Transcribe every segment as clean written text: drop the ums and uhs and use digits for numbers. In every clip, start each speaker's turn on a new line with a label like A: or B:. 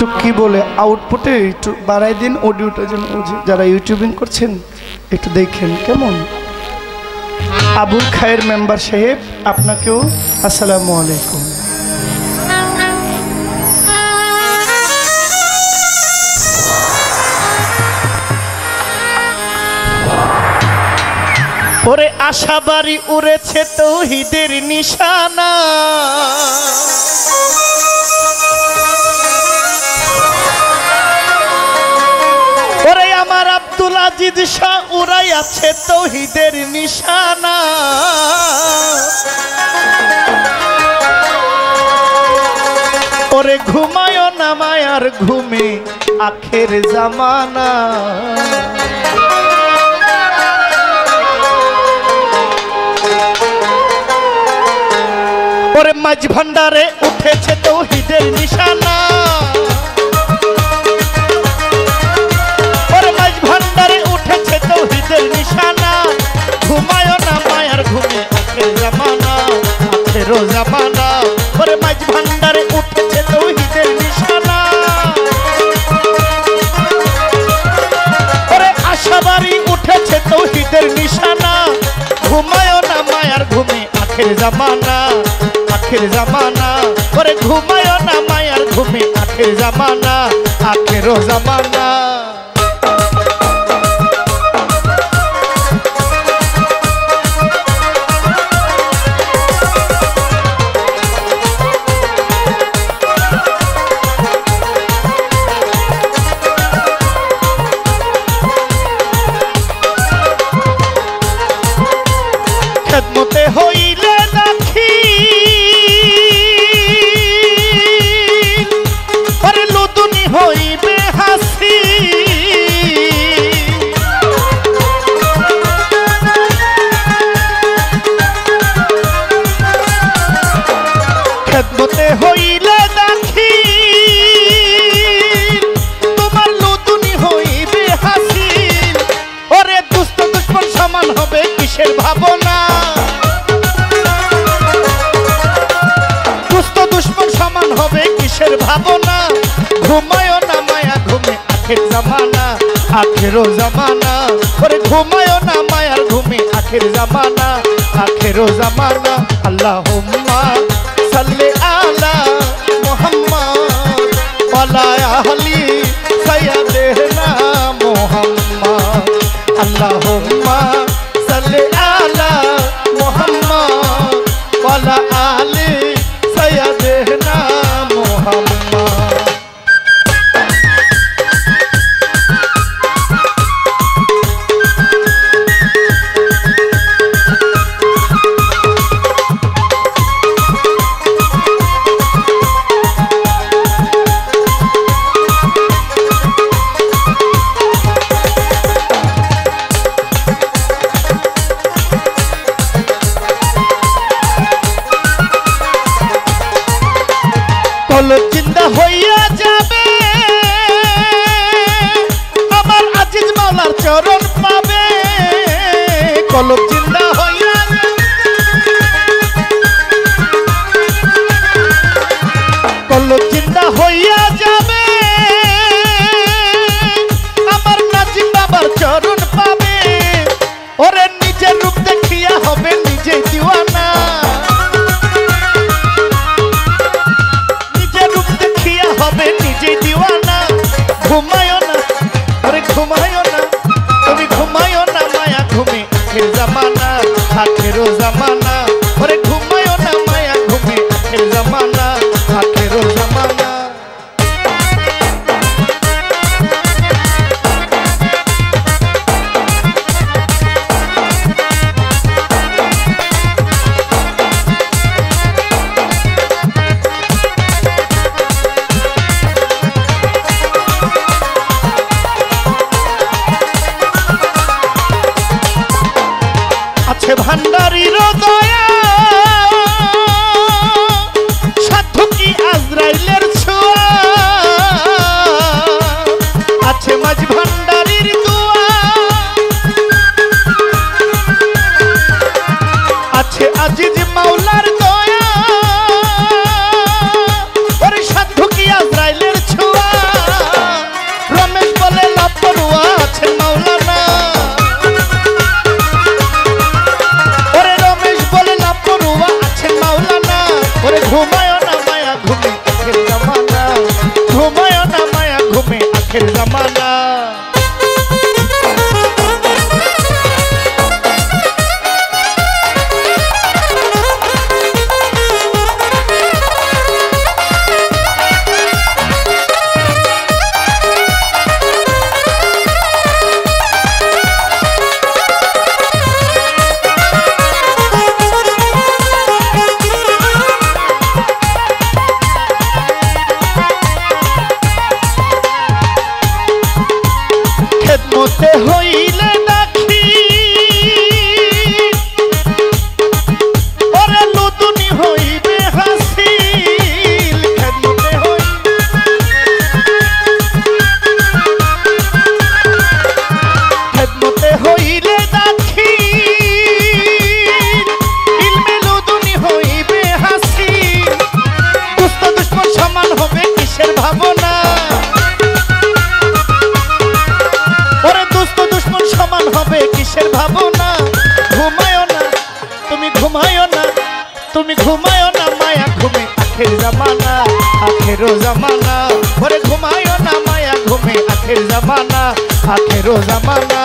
A: একটু কি বলে আউটপুটে একটু বাড়াই দিন, অডিওটা যেন যারা ইউটিউবিং করছেন একটু দেখেন কেমন। আবুল খায়ের মেম্বার সাহেব, আপনাকেও আসসালামু আলাইকুম। ওরে আশাবাড়ি উড়েছে তৌহিদের নিশানা, ওরে আমার আব্দুল আজিজ শাহ উড়াই আছে তৌহিদের নিশানা। ওরে ঘুমায় না মায়ার ঘুমে আখের জামানা, ওরে মাঝ ভান্ডারে উঠেছে তৌহিদের নিশানা, ওরে মাঝ ভান্ডারে উঠেছে তৌহিদের নিশানা। ঘুমায় না মায়ার ঘুমে আখের জামানা, আখেরও জামানা। ওরে মাঝ ভান্ডারে উঠেছে তৌহিদের নিশানা, ওরে আশাবাড়ি উঠেছে তৌহিদের নিশানা। ঘুমায় না মায়ার ঘুমে আখের জামানা, আখের জামানা। ওরে ঘুমায় না মায়ার ঘুমে আখের জামানা, আখেরও জামানা। খেদমতে হইলে রাখি, আরে লুদুনি হইবে হাসি। খেদমতে হইলে রাখি, তোমার লুদুনি হইবে হাসি। ওরে দুষ্ট দুশ্মন সমান হবে কিসের ভাবনা, দুষ্ট দুশ্মন সমান হবে কিসের ভাবনা। ঘুমায় না মায়া ঘুমে আখের জামানা, আখেরও জামানা। ওরে ঘুমায় না মায়ার ঘুমে আখের জামানা, আখেরও জামানা। আল্লাহুম্মা সাল্লি আলা মুহাম্মাদ ওয়ালা আহলি সাইয়্যিদিনা মুহাম্মাদ। আল্লাহুম্মা সাল্লি আলা মুহাম্মাদ ওয়ালা আহলি সাইয়্যিদিনা মুহাম্মাদ। কলব জিন্দা হইয়া যাবে, আমার আজিজ মাওলার চরণ পাবে। কলব জিন্দা হইয়া যাবে, কলব জিন্দা হইয়া যাবে, আমার নাজিম বাবার চরণ পাবে। ওরে নিজের রূপ দেখিয়া হবে নিজে দিওয়ানা, হবে নিজে দিওয়ানা। ঘুমায় না, ওরে ঘুমায় না, তুমি ঘুমায় না মায়া ঘুমে আখের জামানা, আখেরও জামানা। ওরে ঘুমায় না মায়া ঘুমে আখের জামানা, আখেরও জামানা। আছে ভান্ডারির দয়া, সাধু কি আজরাইলের ছোঁয়া। আছে মাঝ ভান্ডারির দোয়া, আছে আজিজ মাওলার দয়া। ওরে সাধু কি আজরাইলের ছোঁয়া। আখের জামানা। খেদমতে হইলে দেখি ওরে লুদুনি হইবে হাসিল। খেদমতে হইলে দেখি ইলমে লুদুনি হইবে হাসিল। দুষ্ট দুশ্মন সমান হবে কিসের ভাবনা, সমান হবে কিসের ভাবনা। ঘুমায়ও না তুমি, ঘুমায়ও না তুমি, ঘুমায়ও না মায়া ঘুমে আখের জামানা, আখেরো জামানা। ওরে ঘুমায়ও না মায়া ঘুমে আখের জামানা, আখেরো জামানা।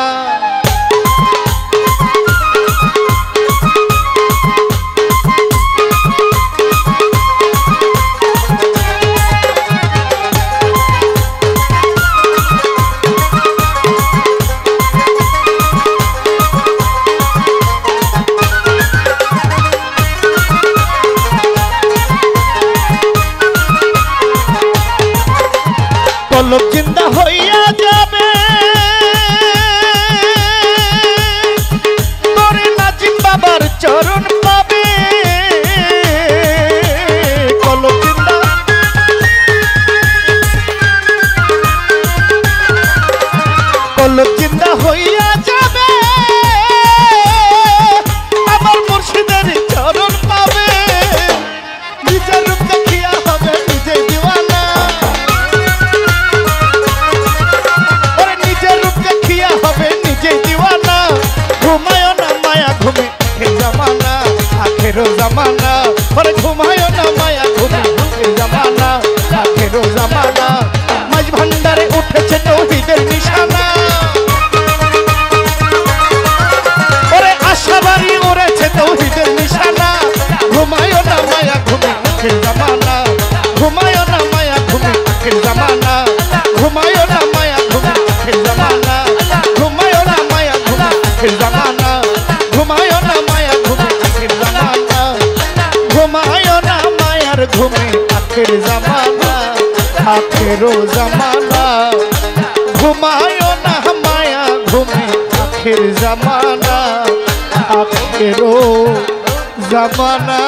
A: কলব জিন্দা হইয়া যাবে তোরে নাজিম বাবার চরণ পাবে। কলব জিন্দা কলব জিন্দা হইয়া যাবে আমার মুর্শিদের চরণ পাবে। নিজের রূপ দেখিয়া হবে নিজে দিওয়ানা, হবে নিজে দিওয়ানা। ঘুমায়ও না মায়া ঘুমে আখের জামানা, আখেরো জামানা। ওরে ঘুমায়ও না মায়া ঘুমে আখের জামানা, আখেরো জামানা। মাঝ ভান্ডারে উঠেছে তৌহিদের নিশানা, ওরে আশাবাড়ি উড়েছে তৌহিদের নিশানা। ঘুমায়ও না মায়া ঘুমে আখের জামানা, ঘুমায়ও না মায়া ঘুমে আখের জামানা। ঘুমায়ও না মায়া ঘুমে আখের জামানা, ঘুমায়ও না মায়া ঘুমে আখের জামানা। ঘুমায়ও না মায়া ঘুমে আখের জামানা, ঘুমায়ও না মায়ার ঘুমে আখের জামানা, আখেরো জামানা। ঘুমায়ও না মায়া ঘুমে আখের জামানা, আখেরো জামানা।